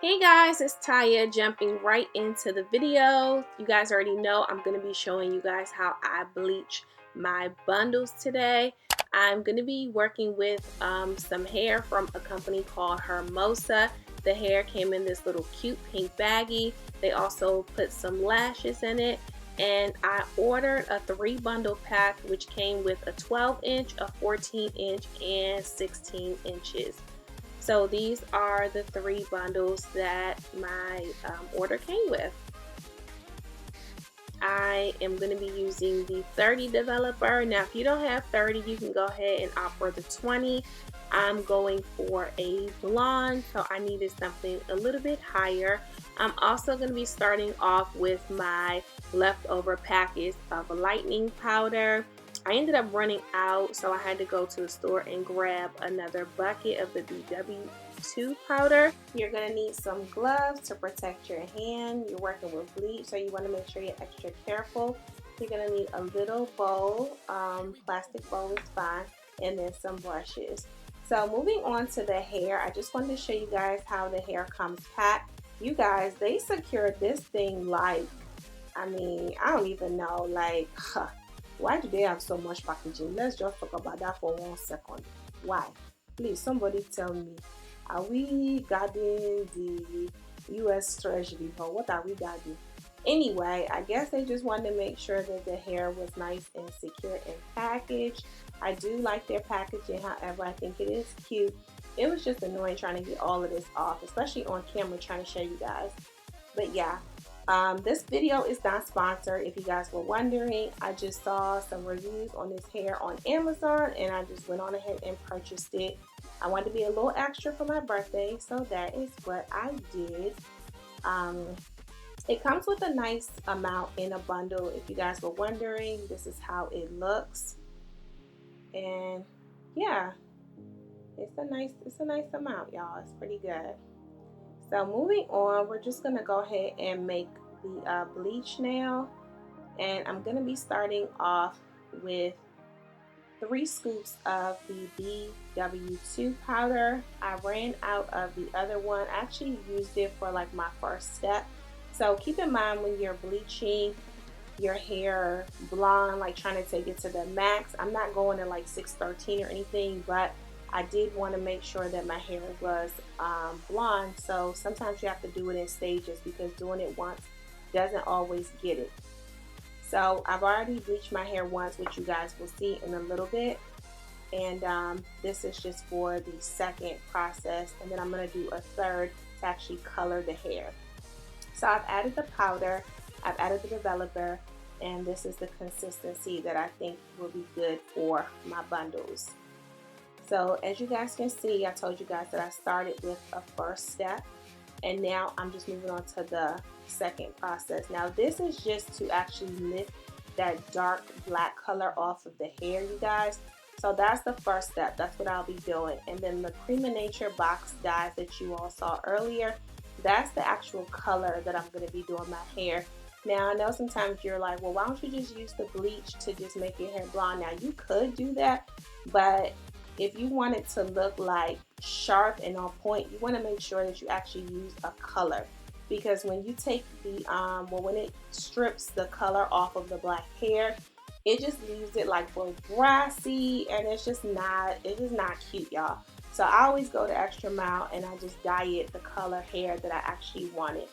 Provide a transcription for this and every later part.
Hey guys, it's Taya jumping right into the video. You guys already know I'm going to be showing you guys how I bleach my bundles today. I'm going to be working with some hair from a company called Hermosa. The hair came in this little cute pink baggie. They also put some lashes in it. And I ordered a 3 bundle pack which came with a 12-inch, a 14-inch, and 16 inches. So these are the 3 bundles that my order came with. I am going to be using the 30 developer. Now if you don't have 30, you can go ahead and opt for the 20. I'm going for a blonde, so I needed something a little bit higher. I'm also going to be starting off with my leftover package of lightening powder. I ended up running out, so I had to go to the store and grab another bucket of the BW2 powder. You're going to need some gloves to protect your hand. You're working with bleach, so you want to make sure you're extra careful. You're going to need a little bowl, plastic bowl is fine, and then some brushes. So moving on to the hair, I just wanted to show you guys how the hair comes packed. You guys, they secured this thing like, I don't even know, like, why do they have so much packaging? Let's just talk about that for 1 second. Why? Please, somebody tell me. Are we guarding the US Treasury, or what are we guarding? Anyway, I guess they just wanted to make sure that the hair was nice and secure and packaged. I do like their packaging, however, I think it is cute. It was just annoying trying to get all of this off, especially on camera trying to show you guys. But yeah, this video is not sponsored. If you guys were wondering, I just saw some reviews on this hair on Amazon and I just went on ahead and purchased it. I wanted to be a little extra for my birthday, so that is what I did. It comes with a nice amount in a bundle. If you guys were wondering, this is how it looks. And yeah, it's a nice amount, y'all. It's pretty good. So moving on, we're just gonna go ahead and make the bleach now. And I'm gonna be starting off with 3 scoops of the BW2 powder. I ran out of the other one. I actually used it for like my first step. So keep in mind when you're bleaching your hair blonde, like trying to take it to the max, I'm not going to like 613 or anything, but I did want to make sure that my hair was blonde. So sometimes you have to do it in stages because doing it once doesn't always get it. So I've already bleached my hair once, which you guys will see in a little bit. And this is just for the second process. And then I'm going to do a third to actually color the hair. So I've added the powder, I've added the developer, and this is the consistency that I think will be good for my bundles. So as you guys can see, I told you guys that I started with a first step, and now I'm just moving on to the second process. Now this is just to actually lift that dark black color off of the hair, you guys. So that's the first step. That's what I'll be doing. And then the Cream of Nature box dyes that you all saw earlier, that's the actual color that I'm going to be doing my hair. Now I know sometimes you're like, well, why don't you just use the bleach to just make your hair blonde? Now you could do that, but if you want it to look like sharp and on point, you want to make sure that you actually use a color, because when you take the when it strips the color off of the black hair, it just leaves it like real brassy, and it's just not cute, y'all. So I always go the extra mile and I just dye it the color hair that I actually wanted.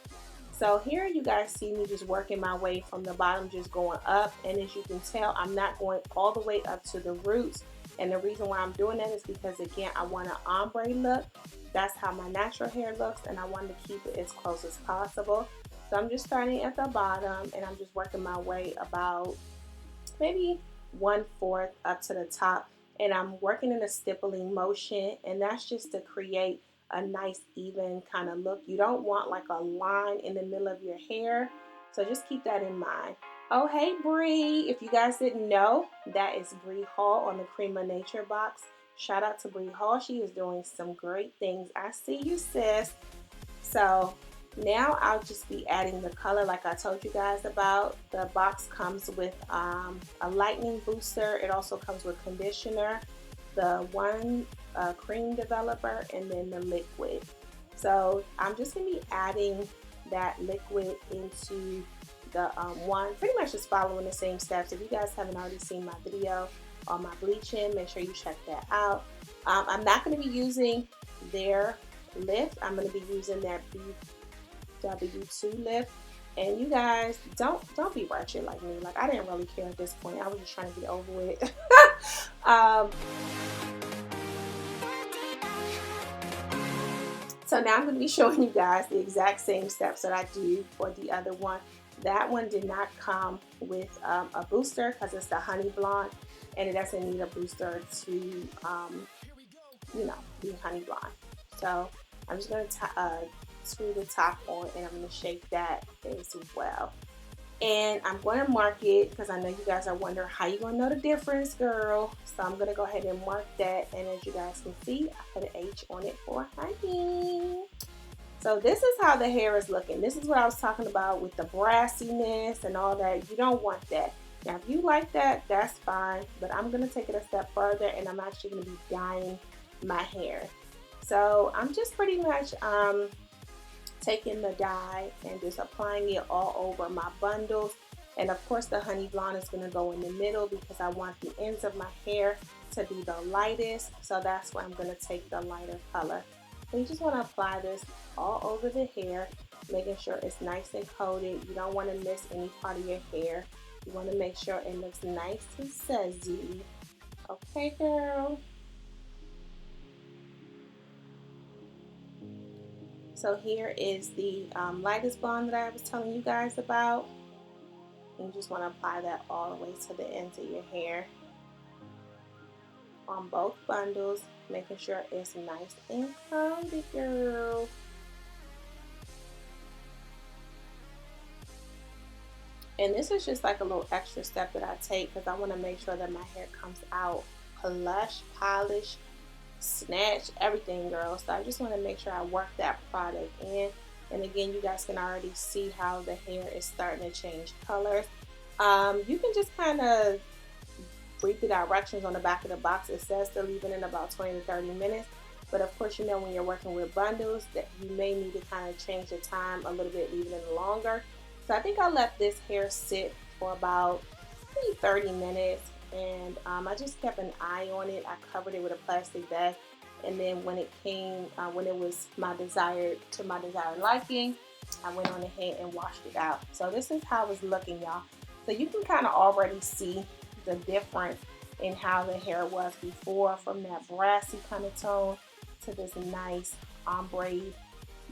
So here you guys see me just working my way from the bottom, just going up, and as you can tell, I'm not going all the way up to the roots. And the reason why I'm doing that is because, again, I want an ombre look. That's how my natural hair looks, and I wanted to keep it as close as possible. So I'm just starting at the bottom and I'm just working my way about maybe 1/4 up to the top, and I'm working in a stippling motion, and that's just to create a nice even kind of look. You don't want like a line in the middle of your hair, so just keep that in mind. Oh hey Bree, if you guys didn't know, that is Bree Hall on the Cream of Nature box. Shout out to Bree Hall, she is doing some great things. I see you, sis. So now I'll just be adding the color like I told you guys about. The box comes with a lightening booster. It also comes with conditioner, the one cream developer, and then the liquid. So I'm just going to be adding that liquid into the one, pretty much just following the same steps. If you guys haven't already seen my video on my bleaching, make sure you check that out. I'm not going to be using their lift. I'm going to be using their BW2 lift. And you guys, don't be wretched like me. Like, I didn't really care at this point. I was just trying to get over it. um, So now I'm going to be showing you guys the exact same steps that I do for the other one. That one did not come with a booster because it's the Honey Blonde, and it doesn't need a booster to, be Honey Blonde. So I'm just going to screw the top on, and I'm going to shake that as well. And I'm going to mark it because I know you guys are wondering how you going to know the difference, girl. So I'm going to go ahead and mark that. And as you guys can see, I put an H on it for honey. So this is how the hair is looking. This is what I was talking about with the brassiness and all that. You don't want that. Now, if you like that, that's fine. But I'm going to take it a step further, and I'm actually going to be dyeing my hair. So I'm just pretty much taking the dye and just applying it all over my bundles. And of course the Honey Blonde is going to go in the middle because I want the ends of my hair to be the lightest. So that's where I'm going to take the lighter color. So you just want to apply this all over the hair, making sure it's nice and coated. You don't want to miss any part of your hair. You want to make sure it looks nice and sudsy. Okay, girl? So here is the lightest blonde that I was telling you guys about. You just want to apply that all the way to the ends of your hair on both bundles, making sure it's nice and curly, girl. And this is just like a little extra step that I take because I want to make sure that my hair comes out plush, polished, snatch, everything, girl. So I just want to make sure I work that product in. And again, you guys can already see how the hair is starting to change colors. You can just kind of read the directions on the back of the box. It says to leave it in about 20 to 30 minutes. But of course, you know, when you're working with bundles, that you may need to kind of change the time a little bit, leave it in longer. So I think I let this hair sit for about maybe 30 minutes. And I just kept an eye on it. I covered it with a plastic bag. And then when it came, when it was my desired liking, I went on ahead and washed it out. So this is how it's looking, y'all. So you can kind of already see the difference in how the hair was before, from that brassy kind of tone to this nice ombre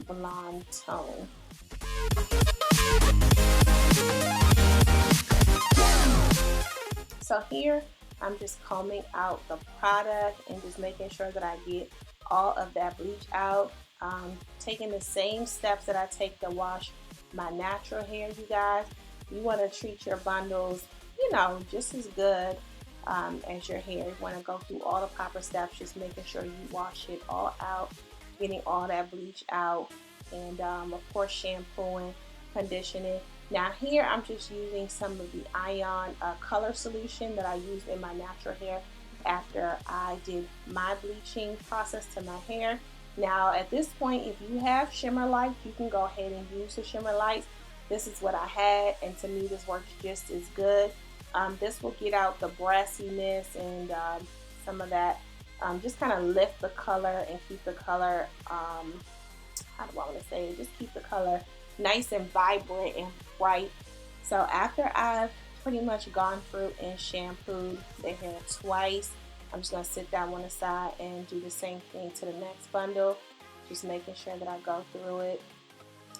blonde tone. So here I'm just combing out the product and just making sure that I get all of that bleach out. Taking the same steps that I take to wash my natural hair, you guys. You want to treat your bundles, just as good as your hair. You want to go through all the proper steps, just making sure you wash it all out, getting all that bleach out, and of course shampooing, conditioning. Now here I'm just using some of the Ion color solution that I used in my natural hair after I did my bleaching process to my hair. Now at this point, if you have shimmer lights, you can go ahead and use the shimmer lights. This is what I had, and to me this works just as good. This will get out the brassiness and some of that, just kind of lift the color and keep the color, how do I want to say it, just keep the color nice and vibrant and bright. So after I've pretty much gone through and shampooed the hair twice, I'm just going to sit that one aside and do the same thing to the next bundle, just making sure that I go through it.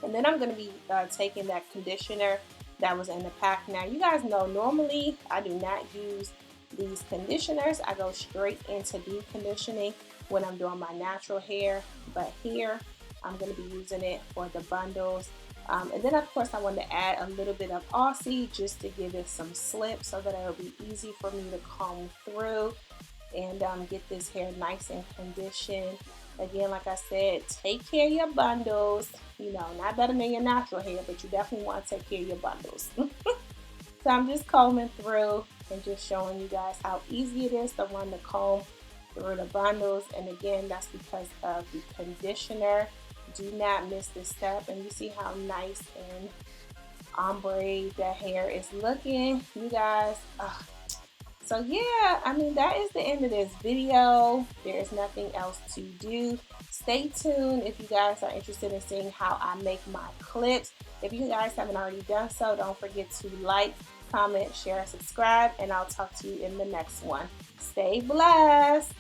And then I'm going to be taking that conditioner that was in the pack. Now you guys know normally I do not use these conditioners. I go straight into deep conditioning when I'm doing my natural hair, but here I'm going to be using it for the bundles. And then of course I want to add a little bit of Aussie just to give it some slip so that it'll be easy for me to comb through and get this hair nice and conditioned. Again, like I said, take care of your bundles. Not better than your natural hair, but you definitely want to take care of your bundles. So I'm just combing through and just showing you guys how easy it is to run the comb through the bundles. And again, that's because of the conditioner Do not miss this step. And you see how nice and ombre that hair is looking, you guys. So yeah, I mean, that is the end of this video. There is nothing else to do. Stay tuned if you guys are interested in seeing how I make my clips. If you guys haven't already done so, don't forget to like, comment, share, and subscribe, and I'll talk to you in the next one. Stay blessed.